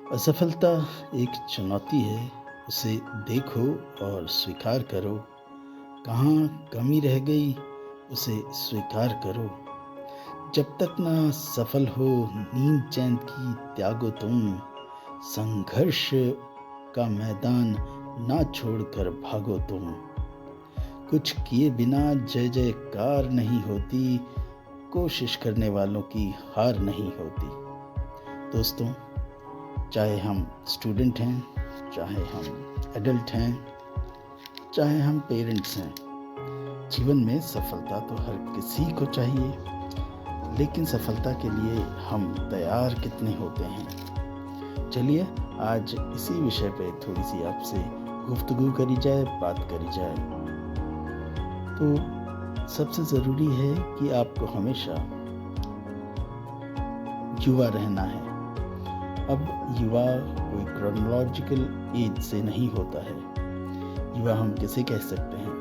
असफलता एक चुनौती है। उसे देखो और स्वीकार करो। कहाँ कमी रह गई, उसे स्वीकार करो। जब तक ना सफल हो, नींद चैन की त्यागो तुम। संघर्ष का मैदान ना छोड़कर भागो तुम। कुछ किए बिना जय जयकार नहीं होती। कोशिश करने वालों की हार नहीं होती। दोस्तों, चाहे हम स्टूडेंट हैं, चाहे हम एडल्ट हैं, चाहे हम पेरेंट्स हैं, जीवन में सफलता तो हर किसी को चाहिए। लेकिन सफलता के लिए हम तैयार कितने होते हैं? चलिए आज इसी विषय पे थोड़ी सी आपसे गुफ्तगू करी जाए, बात करी जाए। तो सबसे ज़रूरी है कि आपको हमेशा युवा रहना है। अब युवा कोई क्रोनोलॉजिकल एज से नहीं होता है। युवा हम किसे कह सकते हैं?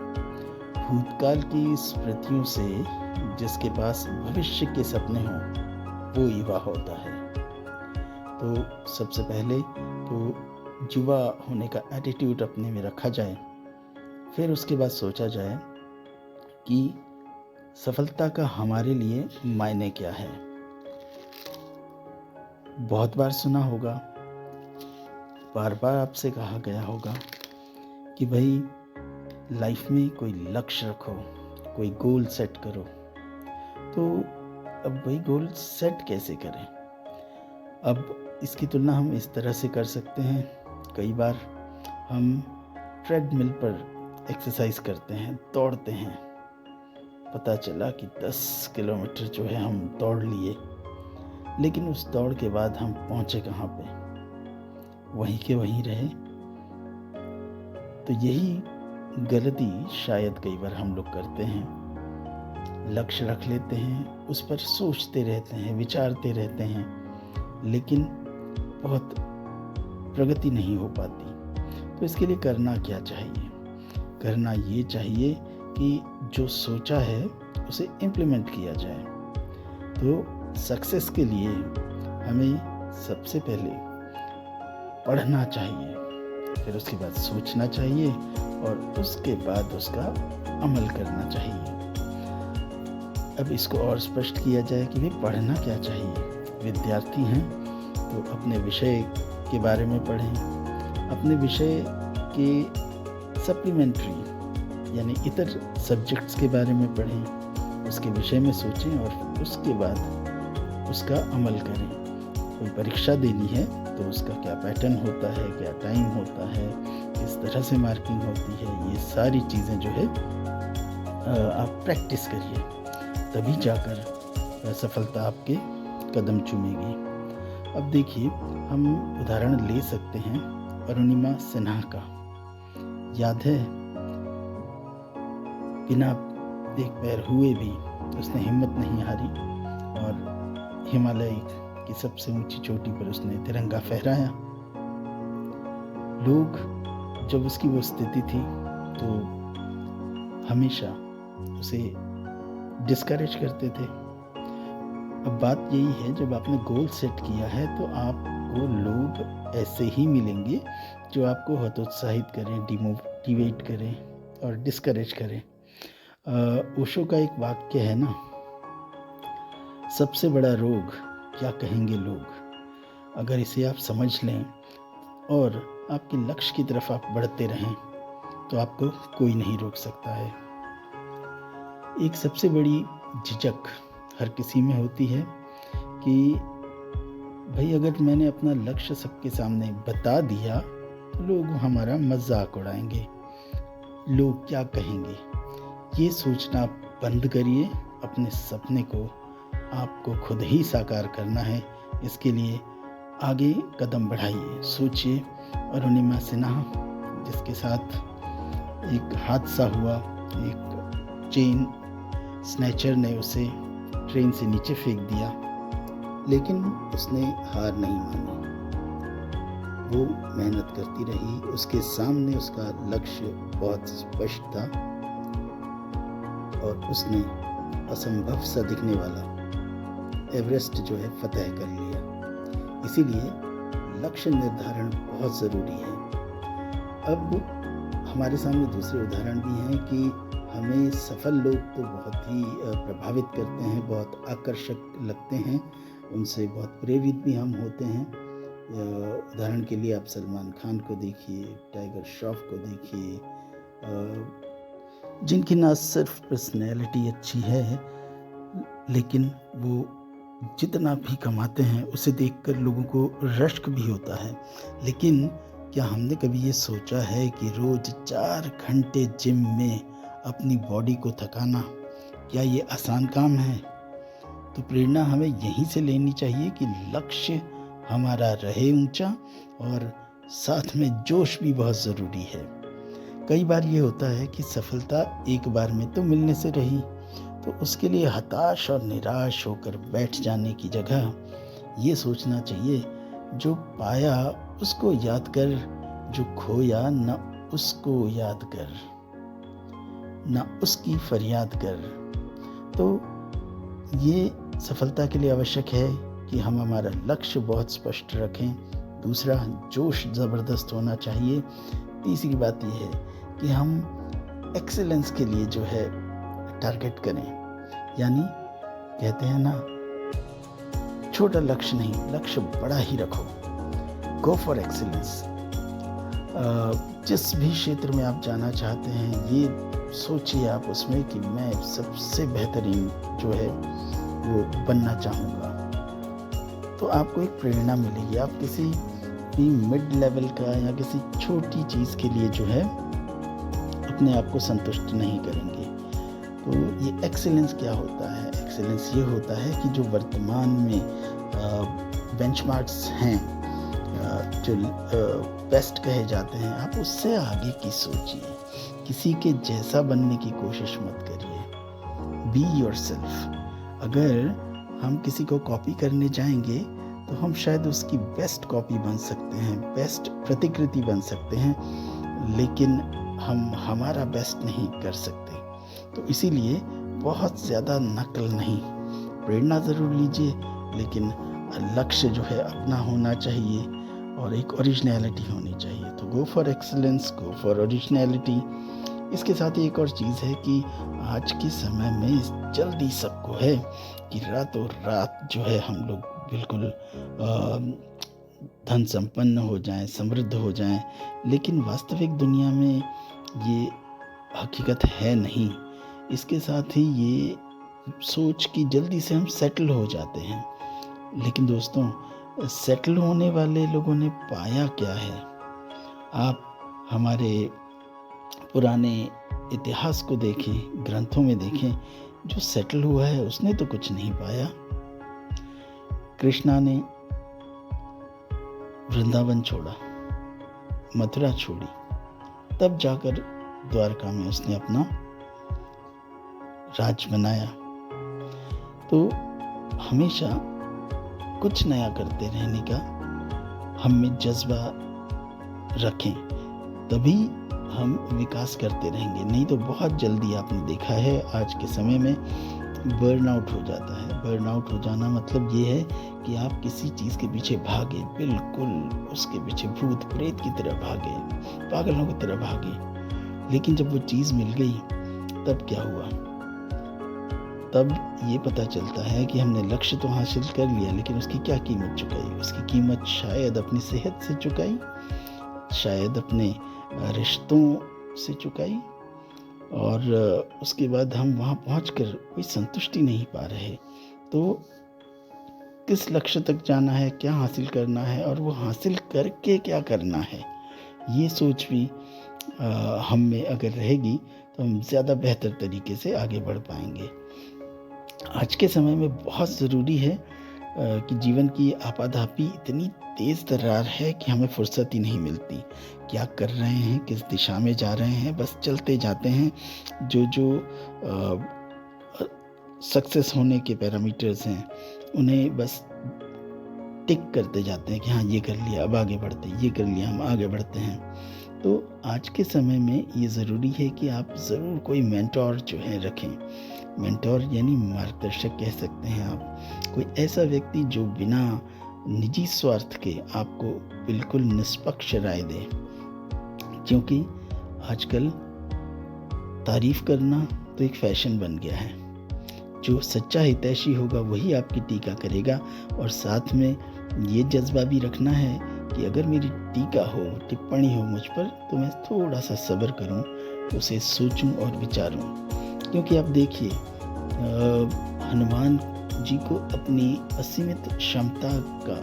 भूतकाल की स्मृतियों से जिसके पास भविष्य के सपने हों, वो युवा होता है। तो सबसे पहले तो युवा होने का एटीट्यूड अपने में रखा जाए। फिर उसके बाद सोचा जाए कि सफलता का हमारे लिए मायने क्या है। बहुत बार सुना होगा, बार बार आपसे कहा गया होगा कि भाई लाइफ में कोई लक्ष्य रखो, कोई गोल सेट करो। तो अब वही गोल सेट कैसे करें? अब इसकी तुलना हम इस तरह से कर सकते हैं। कई बार हम ट्रेडमिल पर एक्सरसाइज करते हैं, दौड़ते हैं। पता चला कि 10 किलोमीटर जो है हम दौड़ लिए, लेकिन उस दौड़ के बाद हम पहुंचे कहाँ पे? वहीं के वहीं रहे। तो यही गलती शायद कई बार हम लोग करते हैं। लक्ष्य रख लेते हैं, उस पर सोचते रहते हैं, विचारते रहते हैं, लेकिन बहुत प्रगति नहीं हो पाती। तो इसके लिए करना क्या चाहिए? करना ये चाहिए कि जो सोचा है उसे इम्प्लीमेंट किया जाए। तो सक्सेस के लिए हमें सबसे पहले पढ़ना चाहिए, फिर उसके बाद सोचना चाहिए और उसके बाद उसका अमल करना चाहिए। अब इसको और स्पष्ट किया जाए कि भाई पढ़ना क्या चाहिए। विद्यार्थी हैं तो अपने विषय के बारे में पढ़ें, अपने विषय के सप्लीमेंट्री यानी इतर सब्जेक्ट्स के बारे में पढ़ें, उसके विषय में सोचें और उसके बाद उसका अमल करें। कोई परीक्षा देनी है तो उसका क्या पैटर्न होता है, क्या टाइम होता है, किस तरह से मार्किंग होती है, ये सारी चीज़ें जो है आप प्रैक्टिस करिए, तभी जाकर सफलता आपके कदम चूमेगी। अब देखिए, हम उदाहरण ले सकते हैं अरुणिमा सिन्हा का। याद है, बिना एक पैर हुए भी उसने हिम्मत नहीं हारी और हिमालय की सबसे ऊंची चोटी पर उसने तिरंगा फहराया। लोग जब उसकी वो स्थिति थी तो हमेशा उसे डिस्करेज करते थे। अब बात यही है, जब आपने गोल सेट किया है तो आपको लोग ऐसे ही मिलेंगे जो आपको हतोत्साहित करें, डिमोटिवेट करें और डिस्करेज करें। ओशो का एक वाक्य है ना, सबसे बड़ा रोग क्या कहेंगे लोग। अगर इसे आप समझ लें और आपके लक्ष्य की तरफ आप बढ़ते रहें तो आपको कोई नहीं रोक सकता है। एक सबसे बड़ी झिझक हर किसी में होती है कि भाई अगर मैंने अपना लक्ष्य सबके सामने बता दिया तो लोग हमारा मजाक उड़ाएंगे, लोग क्या कहेंगे। ये सोचना बंद करिए। अपने सपने को आपको खुद ही साकार करना है। इसके लिए आगे कदम बढ़ाइए, सोचिए। अरुणिमा सिन्हा जिसके साथ एक हादसा हुआ, एक चेन स्नैचर ने उसे ट्रेन से नीचे फेंक दिया, लेकिन उसने हार नहीं मानी। वो मेहनत करती रही। उसके सामने उसका लक्ष्य बहुत स्पष्ट था और उसने असंभव सा दिखने वाला एवरेस्ट जो है फतह कर लिया। इसीलिए लक्ष्य निर्धारण बहुत ज़रूरी है। अब हमारे सामने दूसरे उदाहरण भी हैं कि हमें सफल लोग तो बहुत ही प्रभावित करते हैं, बहुत आकर्षक लगते हैं, उनसे बहुत प्रेरित भी हम होते हैं। उदाहरण के लिए आप सलमान खान को देखिए, टाइगर श्रॉफ को देखिए, जिनकी ना सिर्फ पर्सनैलिटी अच्छी है, लेकिन वो जितना भी कमाते हैं उसे देखकर लोगों को रश्क भी होता है। लेकिन क्या हमने कभी ये सोचा है कि रोज़ 4 घंटे जिम में अपनी बॉडी को थकाना, क्या ये आसान काम है? तो प्रेरणा हमें यहीं से लेनी चाहिए कि लक्ष्य हमारा रहे ऊंचा, और साथ में जोश भी बहुत ज़रूरी है। कई बार ये होता है कि सफलता एक बार में तो मिलने से रही, तो उसके लिए हताश और निराश होकर बैठ जाने की जगह ये सोचना चाहिए, जो पाया उसको याद कर, जो खोया न उसको याद कर, न उसकी फरियाद कर। तो ये सफलता के लिए आवश्यक है कि हम हमारा लक्ष्य बहुत स्पष्ट रखें। दूसरा, जोश ज़बरदस्त होना चाहिए। तीसरी बात यह है कि हम एक्सीलेंस के लिए जो है टारगेट करें, यानी कहते हैं ना, छोटा लक्ष्य नहीं, लक्ष्य बड़ा ही रखो। Go for excellence. जिस भी क्षेत्र में आप जाना चाहते हैं, ये सोचिए आप उसमें कि मैं सबसे बेहतरीन जो है वो बनना चाहूँगा। तो आपको एक प्रेरणा मिलेगी। आप किसी भी मिड लेवल का या किसी छोटी चीज़ के लिए जो है अपने आप को संतुष्ट नहीं करेंगे। तो ये एक्सीलेंस क्या होता है? एक्सीलेंस ये होता है कि जो वर्तमान में बेंचमार्क्स हैं, जो बेस्ट कहे जाते हैं, आप उससे आगे की सोचिए। किसी के जैसा बनने की कोशिश मत करिए। Be yourself. अगर हम किसी को कॉपी करने जाएंगे तो हम शायद उसकी बेस्ट कॉपी बन सकते हैं, बेस्ट प्रतिकृति बन सकते हैं, लेकिन हम हमारा बेस्ट नहीं कर सकते। तो इसीलिए बहुत ज़्यादा नकल नहीं, प्रेरणा ज़रूर लीजिए, लेकिन लक्ष्य जो है अपना होना चाहिए और एक ओरिजिनलिटी होनी चाहिए। तो go for excellence, go for originality. इसके साथ ही एक और चीज़ है कि आज के समय में जल्दी सबको है कि रातों रात जो है हम लोग बिल्कुल धन संपन्न हो जाएं, समृद्ध हो जाएं, लेकिन वास्तविक दुनिया में ये हकीकत है नहीं। इसके साथ ही ये सोच कि जल्दी से हम सेटल हो जाते हैं, लेकिन दोस्तों, सेटल होने वाले लोगों ने पाया क्या है? आप हमारे पुराने इतिहास को देखें, ग्रंथों में देखें, जो सेटल हुआ है उसने तो कुछ नहीं पाया। कृष्णा ने वृंदावन छोड़ा, मथुरा छोड़ी, तब जाकर द्वारका में उसने अपना राज बनाया। तो हमेशा कुछ नया करते रहने का हम में जज्बा रखें, तभी हम विकास करते रहेंगे। नहीं तो बहुत जल्दी आपने देखा है आज के समय में बर्नआउट हो जाता है। बर्नआउट हो जाना मतलब ये है कि आप किसी चीज़ के पीछे भागे, बिल्कुल उसके पीछे भूत प्रेत की तरह भागे, पागलों की तरह भागे, लेकिन जब वो चीज़ मिल गई तब क्या हुआ? तब ये पता चलता है कि हमने लक्ष्य तो हासिल कर लिया, लेकिन उसकी क्या कीमत चुकाई? उसकी कीमत शायद अपनी सेहत से चुकाई, शायद अपने रिश्तों से चुकाई, और उसके बाद हम वहाँ पहुँचकर कोई संतुष्टि नहीं पा रहे। तो किस लक्ष्य तक जाना है, क्या हासिल करना है, और वो हासिल करके क्या करना है, ये सोच भी हम में अगर रहेगी तो हम ज़्यादा बेहतर तरीके से आगे बढ़ पाएंगे। आज के समय में बहुत ज़रूरी है कि जीवन की आपाधापी इतनी तेज़ तर्रार है कि हमें फुर्सत ही नहीं मिलती। क्या कर रहे हैं, किस दिशा में जा रहे हैं, बस चलते जाते हैं। जो सक्सेस होने के पैरामीटर्स हैं उन्हें बस टिक करते जाते हैं कि हाँ ये कर लिया, अब आगे बढ़ते हैं, ये कर लिया, हम आगे बढ़ते हैं। तो आज के समय में ये ज़रूरी है कि आप ज़रूर कोई मेंटोर जो है रखें। मेंटोर यानी मार्गदर्शक कह सकते हैं आप। कोई ऐसा व्यक्ति जो बिना निजी स्वार्थ के आपको बिल्कुल निष्पक्ष राय दे, क्योंकि आजकल तारीफ करना तो एक फैशन बन गया है। जो सच्चा हितैषी होगा वही आपकी टीका करेगा, और साथ में ये जज्बा भी रखना है कि अगर मेरी टीका हो, टिप्पणी हो मुझ पर, तो मैं थोड़ा सा सब्र करूं, उसे सोचूं और विचारूं। क्योंकि आप देखिए, हनुमान जी को अपनी असीमित क्षमता का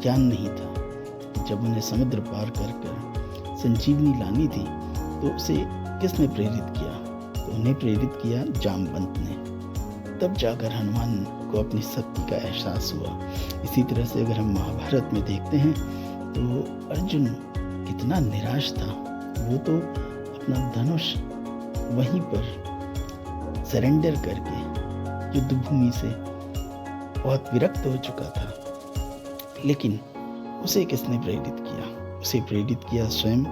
ज्ञान नहीं था। जब उन्हें समुद्र पार कर कर संजीवनी लानी थी तो उसे किसने प्रेरित किया? तो उन्हें प्रेरित किया जामवंत ने। तब जाकर हनुमान को अपनी शक्ति का एहसास हुआ। इसी तरह से अगर हम महाभारत में देखते हैं तो अर्जुन कितना निराश था। वो तो अपना धनुष वहीं पर सरेंडर करके युद्ध भूमि से बहुत विरक्त हो चुका था। लेकिन उसे किसने प्रेरित किया? उसे प्रेरित किया स्वयं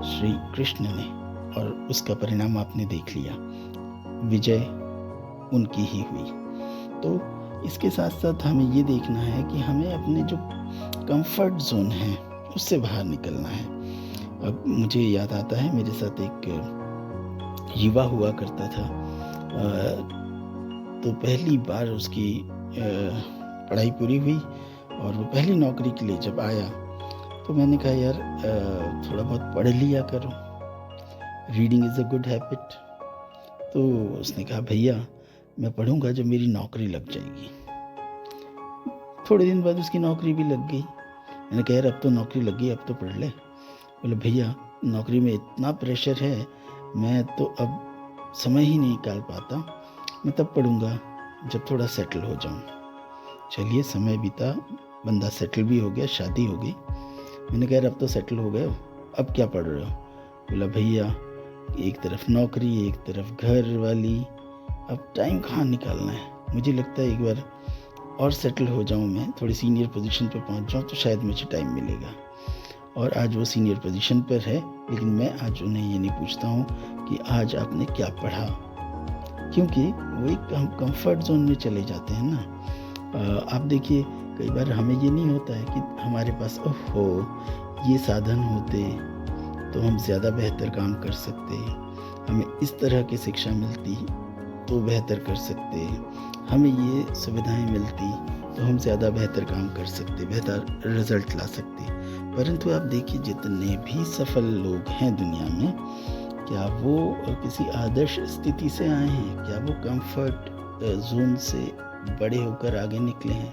श्री कृष्ण ने, और उसका परिणाम आपने देख लिया। विजय उनकी ही हुई। तो इसके साथ साथ हमें ये देखना है कि हमें अपने जो कंफर्ट जोन है उससे बाहर निकलना है। अब मुझे याद आता है, मेरे साथ एक युवा हुआ करता था। तो पहली बार उसकी पढ़ाई पूरी हुई और वो पहली नौकरी के लिए जब आया तो मैंने कहा, यार थोड़ा बहुत पढ़ लिया करो, reading is a good habit. तो उसने कहा, भैया मैं पढ़ूंगा जब मेरी नौकरी लग जाएगी। थोड़े दिन बाद उसकी नौकरी भी लग गई। मैंने कहा, यार अब तो नौकरी लग गई, अब तो पढ़ ले। बोले, भैया नौकरी में इतना प्रेशर है, मैं तो अब समय ही नहीं निकाल पाता, मैं तब पढ़ूंगा जब थोड़ा सेटल हो जाऊं। चलिए, समय बीता, बंदा सेटल भी हो गया, शादी हो गई। मैंने कहा, अब तो सेटल हो गए हो, अब क्या पढ़ रहे हो? बोला, भैया एक तरफ नौकरी, एक तरफ घर वाली, अब टाइम कहाँ निकालना है। मुझे लगता है एक बार और सेटल हो जाऊं, मैं थोड़ी सीनियर पोजीशन पर पहुंच जाऊं तो शायद मुझे टाइम मिलेगा। और आज वो सीनियर पोजीशन पर है, लेकिन मैं आज उन्हें ये नहीं पूछता हूँ कि आज आपने क्या पढ़ा, क्योंकि वो एक हम कंफर्ट जोन में चले जाते हैं ना। आप देखिए, कई बार हमें ये नहीं होता है कि हमारे पास ओहो ये साधन होते तो हम ज़्यादा बेहतर काम कर सकते, हमें इस तरह की शिक्षा मिलती तो बेहतर कर सकते, हमें ये सुविधाएं मिलती तो हम ज़्यादा बेहतर काम कर सकते, बेहतर रिजल्ट ला सकते। परंतु आप देखिए, जितने भी सफल लोग हैं दुनिया में, क्या वो किसी आदर्श स्थिति से आए हैं? क्या वो कंफर्ट जोन से बड़े होकर आगे निकले हैं?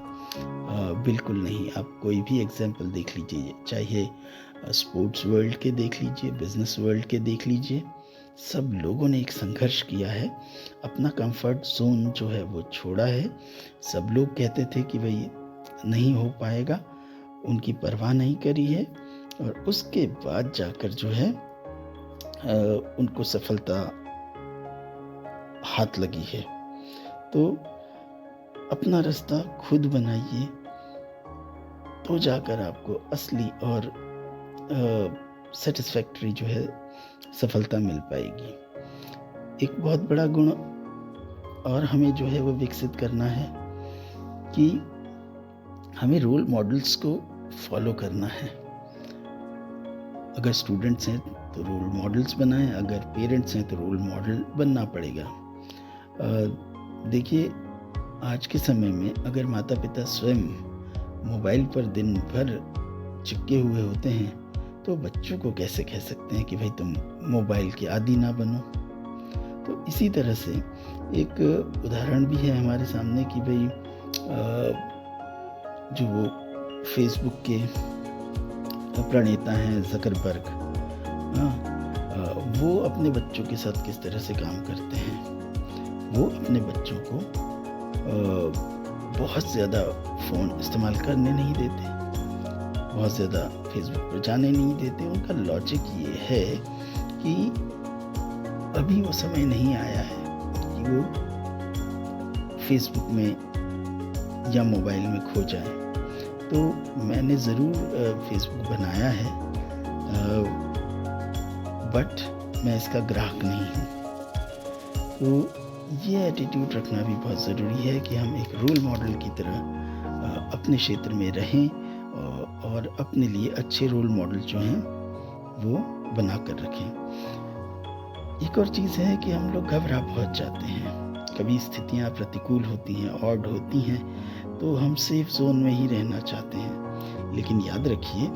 बिल्कुल नहीं। आप कोई भी एग्जाम्पल देख लीजिए, चाहे स्पोर्ट्स वर्ल्ड के देख लीजिए, बिजनेस वर्ल्ड के देख लीजिए, सब लोगों ने एक संघर्ष किया है, अपना कंफर्ट जोन जो है वो छोड़ा है। सब लोग कहते थे कि भाई नहीं हो पाएगा, उनकी परवाह नहीं करी है, और उसके बाद जाकर जो है उनको सफलता हाथ लगी है। तो अपना रास्ता खुद बनाइए, तो जाकर आपको असली और सेटिस्फैक्टरी जो है सफलता मिल पाएगी। एक बहुत बड़ा गुण और हमें जो है वो विकसित करना है कि हमें रोल मॉडल्स को फॉलो करना है। अगर स्टूडेंट्स हैं तो रोल मॉडल्स बनाएं, अगर पेरेंट्स हैं तो रोल मॉडल बनना पड़ेगा। देखिए, आज के समय में अगर माता पिता स्वयं मोबाइल पर दिन भर चिपके हुए होते हैं तो बच्चों को कैसे कह सकते हैं कि भाई तुम मोबाइल के आदी ना बनो। तो इसी तरह से एक उदाहरण भी है हमारे सामने कि भाई जो वो फेसबुक के प्रणेता हैं ज़करबर्ग, वो अपने बच्चों के साथ किस तरह से काम करते हैं। वो अपने बच्चों को बहुत ज़्यादा फ़ोन इस्तेमाल करने नहीं देते, बहुत ज़्यादा फेसबुक पर जाने नहीं देते। उनका लॉजिक ये है कि अभी वो समय नहीं आया है कि वो फेसबुक में या मोबाइल में खो जाए। तो मैंने ज़रूर फेसबुक बनाया है, बट मैं इसका ग्राहक नहीं हूँ। तो ये एटीट्यूड रखना भी बहुत ज़रूरी है कि हम एक रोल मॉडल की तरह अपने क्षेत्र में रहें और अपने लिए अच्छे रोल मॉडल जो हैं वो बना कर रखें। एक और चीज़ है कि हम लोग घबरा बहुत जाते हैं, कभी स्थितियाँ प्रतिकूल होती हैं, ऑड होती हैं, तो हम सेफ जोन में ही रहना चाहते हैं। लेकिन याद रखिए,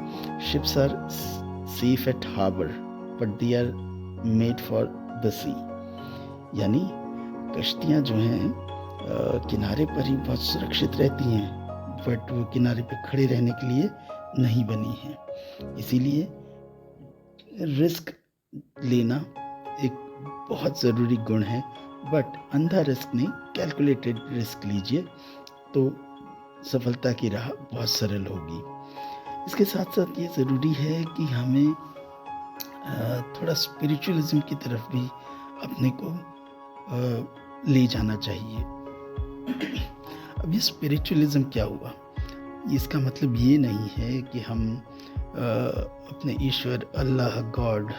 ships are safe at harbour but they are made for the sea. यानी कश्तियाँ जो हैं किनारे पर ही बहुत सुरक्षित रहती हैं, बट वो किनारे पे खड़े रहने के लिए नहीं बनी हैं। इसीलिए रिस्क लेना एक बहुत ज़रूरी गुण है, बट अंधा रिस्क नहीं, कैलकुलेटेड रिस्क लीजिए तो सफलता की राह बहुत सरल होगी। इसके साथ साथ ये ज़रूरी है कि हमें थोड़ा स्पिरिचुअलिज्म की तरफ भी अपने को ले जाना चाहिए। अब ये स्पिरिचुअलिज्म क्या हुआ? इसका मतलब ये नहीं है कि हम अपने ईश्वर, अल्लाह, गॉड,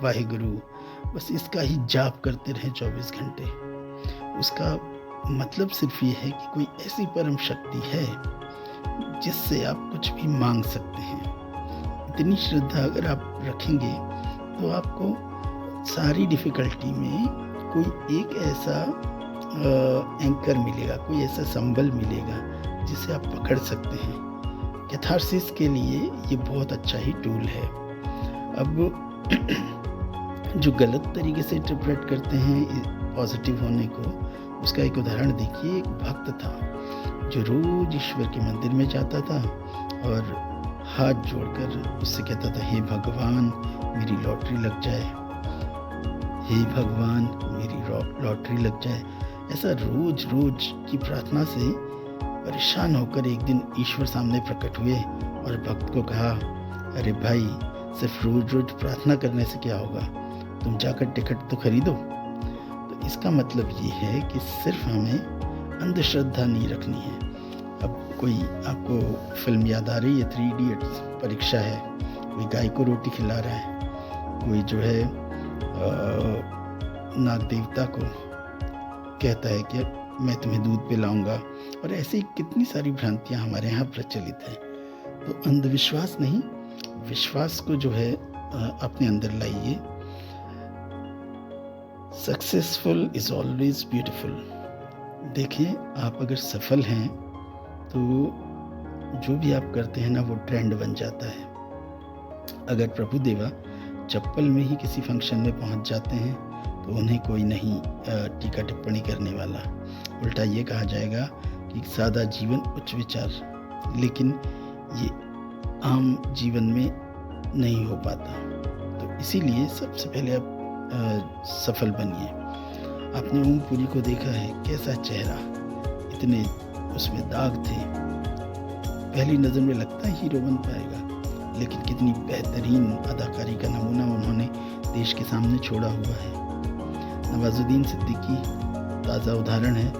वाहिगुरु, बस इसका ही जाप करते रहें 24 घंटे। उसका मतलब सिर्फ ये है कि कोई ऐसी परम शक्ति है जिससे आप कुछ भी मांग सकते हैं। इतनी श्रद्धा अगर आप रखेंगे तो आपको सारी डिफ़िकल्टी में कोई एक ऐसा एंकर मिलेगा, कोई ऐसा संबल मिलेगा जिसे आप पकड़ सकते हैं। कैथारसिस के लिए ये बहुत अच्छा ही टूल है। अब जो गलत तरीके से इंटरप्रेट करते हैं पॉजिटिव होने को, उसका एक उदाहरण देखिए। एक भक्त था जो रोज ईश्वर के मंदिर में जाता था और हाथ जोड़कर उससे कहता था, हे भगवान मेरी लॉटरी लग जाए, हे भगवान मेरी लॉटरी लग जाए। ऐसा रोज रोज की प्रार्थना से परेशान होकर एक दिन ईश्वर सामने प्रकट हुए और भक्त को कहा, अरे भाई, सिर्फ रोज रोज प्रार्थना करने से क्या होगा, तुम जाकर टिकट तो खरीदो। तो इसका मतलब ये है कि सिर्फ हमें अंधश्रद्धा नहीं रखनी है। अब कोई आपको फिल्म याद आ रही है, 3 इडियट्स, परीक्षा है, कोई गाय को रोटी खिला रहा है, कोई जो है नाग देवता को कहता है कि मैं तुम्हें दूध पिलाऊंगा, और ऐसी कितनी सारी भ्रांतियां हमारे यहाँ प्रचलित हैं। तो अंधविश्वास नहीं, विश्वास को जो है अपने अंदर लाइए। Successful is always beautiful. देखिए, आप अगर सफल हैं तो जो भी आप करते हैं ना, वो ट्रेंड बन जाता है। अगर प्रभु देवा चप्पल में ही किसी फंक्शन में पहुंच जाते हैं तो उन्हें कोई नहीं टीका टिप्पणी करने वाला। उल्टा ये कहा जाएगा कि सादा जीवन उच्च विचार, लेकिन ये आम जीवन में नहीं हो पाता। तो इसीलिए सबसे पहले आप सफल बनिए। आपने ओमपुरी को देखा है, कैसा चेहरा, इतने उसमें दाग थे, पहली नज़र में लगता है हीरो बन पाएगा, लेकिन कितनी बेहतरीन अदाकारी का नमूना उन्होंने देश के सामने छोड़ा हुआ है। नवाजुद्दीन सिद्दीकी ताज़ा उदाहरण है,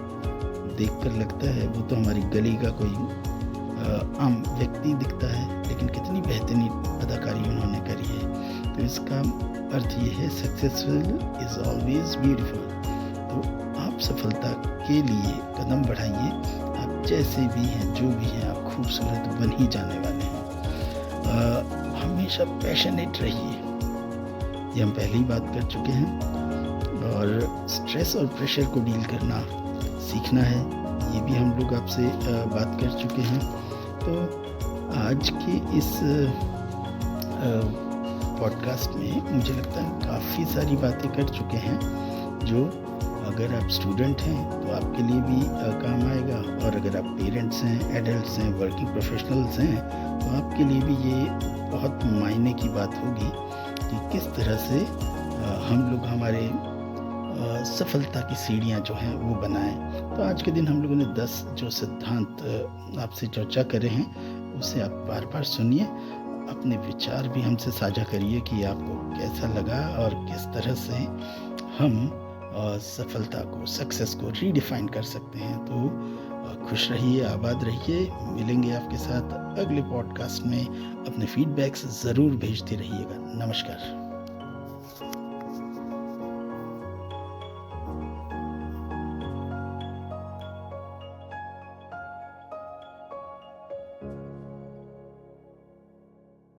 देखकर लगता है वो तो हमारी गली का कोई आम व्यक्ति दिखता है, लेकिन कितनी बेहतरीन अदाकारी उन्होंने करी है। तो इसका अर्थ ये है, सक्सेसफुल इज़ ऑलवेज ब्यूटीफुल। तो आप सफलता के लिए कदम बढ़ाइए। आप जैसे भी हैं, जो भी हैं, आप खूबसूरत बन ही जाने वाले हैं। हमेशा पैशनेट रहिए, ये हम पहले ही बात कर चुके हैं। और स्ट्रेस और प्रेशर को डील करना सीखना है, ये भी हम लोग आपसे बात कर चुके हैं। तो आज के इस पॉडकास्ट में मुझे लगता है काफ़ी सारी बातें कर चुके हैं, जो अगर आप स्टूडेंट हैं तो आपके लिए भी काम आएगा, और अगर आप पेरेंट्स हैं, एडल्ट्स हैं, वर्किंग प्रोफेशनल्स हैं, तो आपके लिए भी ये बहुत मायने की बात होगी कि किस तरह से हम लोग हमारे सफलता की सीढ़ियाँ जो हैं वो बनाएं। तो आज के दिन हम लोगों ने 10 जो सिद्धांत आपसे चर्चा करे हैं, उसे आप बार बार सुनिए, अपने विचार भी हमसे साझा करिए कि आपको कैसा लगा और किस तरह से हम सफलता को, सक्सेस को रीडिफाइन कर सकते हैं। तो खुश रहिए, आबाद रहिए। मिलेंगे आपके साथ अगले पॉडकास्ट में। अपने फीडबैक्स ज़रूर भेजते रहिएगा। नमस्कार।